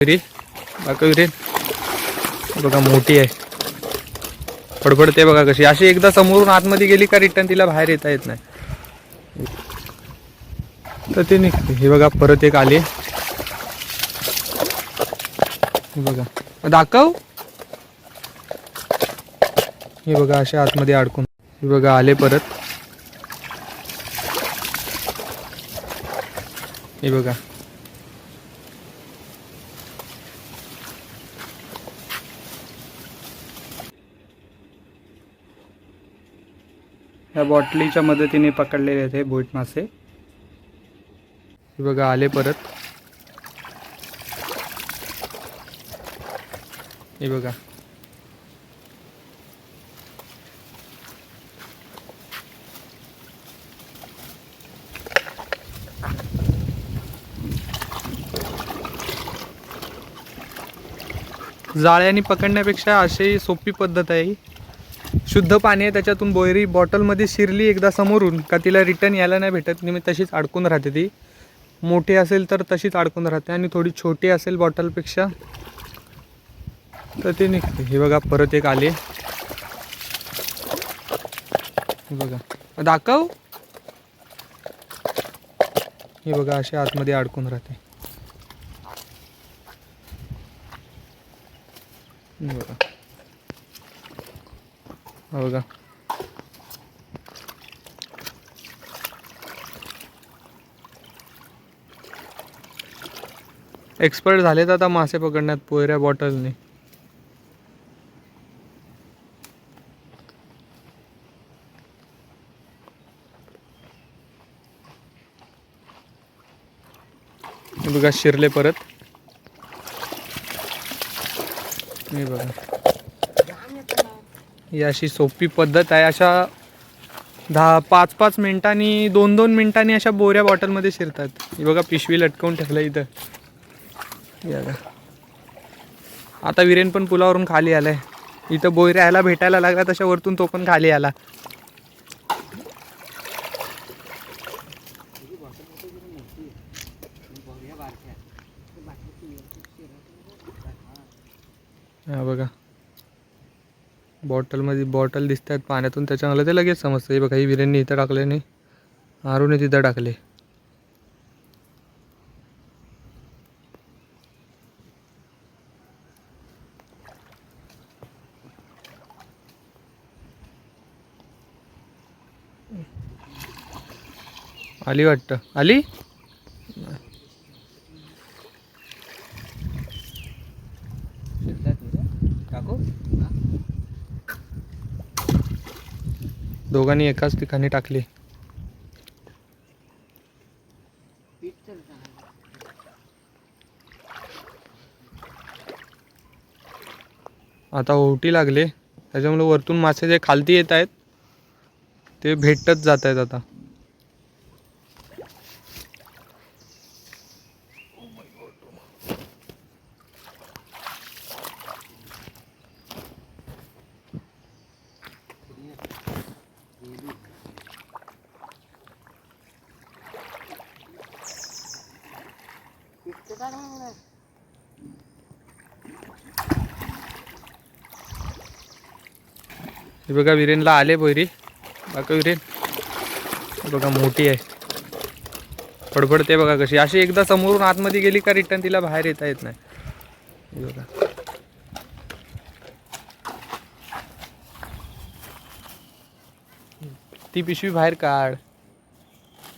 विहीर बाका विहीर बघा मोठी आहे. फडफडते बघा कशी. अशी एकदा समोरून आतमध्ये गेली का रिटर्न तिला बाहेर येता येत नाही. तर ते निघते. हे बघा परत एक आले. हे बघा दाखव. हे बघा असे आतमध्ये अडकून. हे बघा आले परत. हे बघा या बॉटलीच्या मदतीने पकडलेले आहेत बोट मासे. हे बघा आले परत. हे बघा जाळ्याने पकडण्यापेक्षा अशी सोपी पद्धत आहे. शुद्ध पाणी आहे त्याच्यातून बोयरी बॉटलमध्ये शिरली एकदा समोरून का तिला रिटर्न यायला नाही भेटत. मी तशीच अडकून राहते. ती मोठी असेल तर तशीच अडकून राहते आणि थोडी छोटी असेल बॉटलपेक्षा तर ते निघते. हे बघा परत एक आले. हे बघा दाखव. हे बघा असे आतमध्ये अडकून राहते. बघा बघा एक्सपर्ट झालेत आता मासे पकडण्यात पोयऱ्या बॉटलने. बघा शिरले परत. हे बघा ही अशी सोपी पद्धत आहे. अशा 5-5 मिनिटांनी 2-2 मिनिटांनी अशा बोऱ्या बॉटलमध्ये शिरतात. हे बघा पिशवी लटकवून ठेवलं इथं. बघा आता विरेन पण पुलावरून खाली आलाय. इथं बोयऱ्या यायला भेटायला लागला तशा वरतून तो पण खाली आला. हा बघा बॉटलमध्ये बॉटल दिसत आहेत पाण्यातून त्याच्यामुळे ते लगेच समजतं. हे बघा ही विरेनने इथं टाकले नाही, आरूने तिथं टाकले. आली वाटतं. आली दोघांनी एकाच ठिकाणी टाकली. आता ओहोटी लागले त्याच्यामुळे वरतून मासे जे खालती येत आहेत ते भेटतच जात आहेत. आता हे बघा विरेनला आले बोयरी बाका विरेन. बघा मोठी आहे. फडफडते बघा कशी. अशी एकदा समोरून आतमध्ये गेली का रिटर्न तिला बाहेर येता येत नाही. हे बघा ती पिशवी बाहेर काढ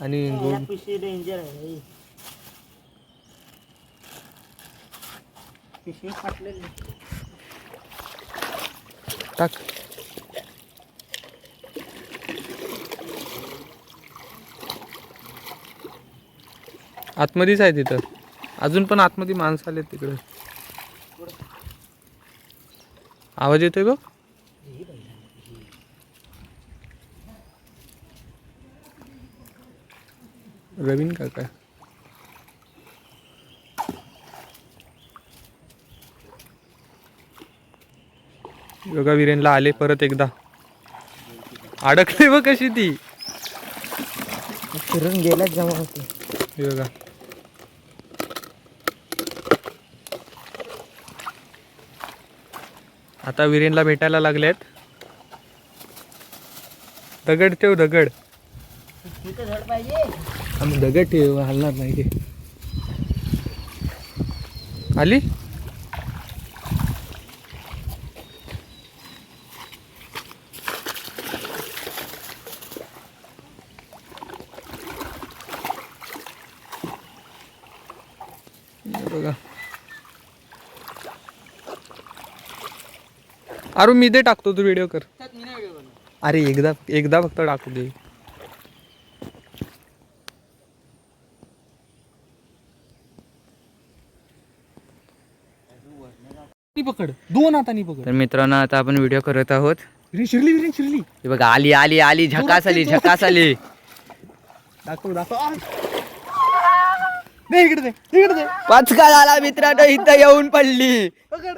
आणि पिशवी डेंजर आहे. पिशवी फाटलेली टाक. आतमध्येच आहे तिथं. अजून पण आतमध्ये माणसं आले तिकडे. आवाज येतोय बघ. रवीन काका बघा विरेनला आले परत एकदा. अडकले बघ कशी ती. फिरून गेल्याच जमा होते. हे बघा आता विरेनला भेटायला लागलेत. दगड ठेव दगड. तिथं झाड पाहिजे. आम्ही दगड ठेव हलणार नाही ते. आली बघा. अरे मी दे टाकतो तू व्हिडिओ कर. अरे एकदा एकदा फक्त टाकू दे. पकड 2 हातांनी पकड. तर मित्रांनो आता आपण व्हिडिओ करत आहोत. शिरली शिरली हे बघा. आली आली आली झकास आली झकास आली. दाखव दाखव. दे इकडे दे इकडे दे. पचका झाला मित्रांनो. इथं येऊन पडली. पकड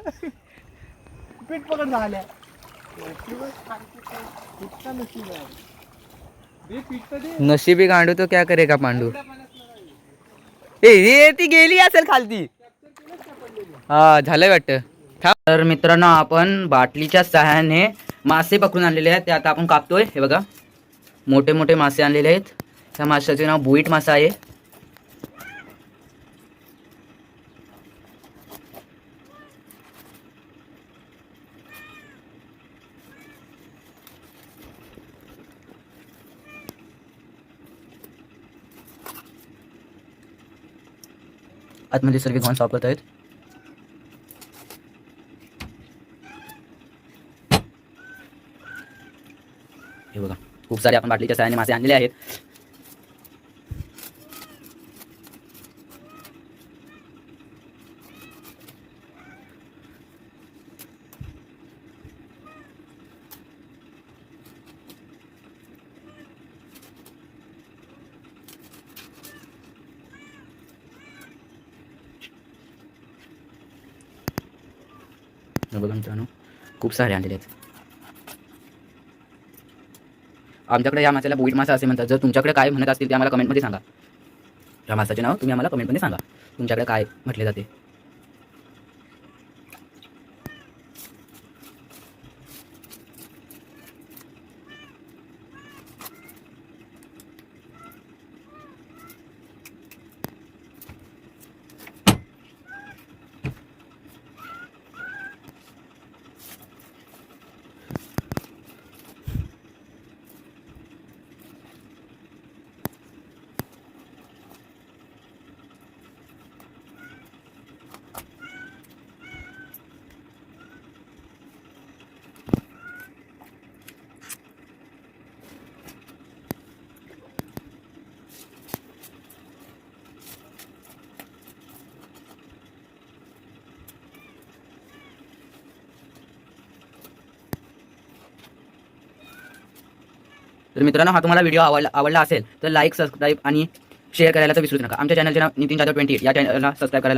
पीठ पकड झाल्या. नशीबी गांडू तो क्या करेगा पांडू. ए ती गेली असेल खालती. हा झालंय वाटतं. तर मित्रांनो आपण बाटलीच्या सहाय्याने मासे पकडून आणलेले आहेत. ते आता आपण कापतोय. हे बघा मोठे मोठे मासे आणलेले आहेत. त्या माशाचे नाव बुईट मासा आहे. आतमध्ये सर्व घाण सापडत आहेत. हे बघा खूप सारे आपण बाटलीच्या सहाय्याने मासे आणलेले आहेत. बघा मित्रांनो खूप सारे आणलेले आहेत. आमच्याकडे या माशाला बुईट मासा असे म्हणतात. जर तुमच्याकडे काय म्हणत असतील ते आम्हाला कमेंटमध्ये सांगा. या मासाचे नाव तुम्ही आम्हाला कमेंटमध्ये सांगा. तुमच्याकडे काय म्हटले जाते. तर मित्रांनो हा तुम्हाला व्हिडिओ आवडला असेल तर लाईक सबस्क्राईब आणि शेअर करायला तर विसरूच नका. आमच्या चॅनलचे नाव नितीन जाधव 28 या चॅनलला सबस्क्राईब करायला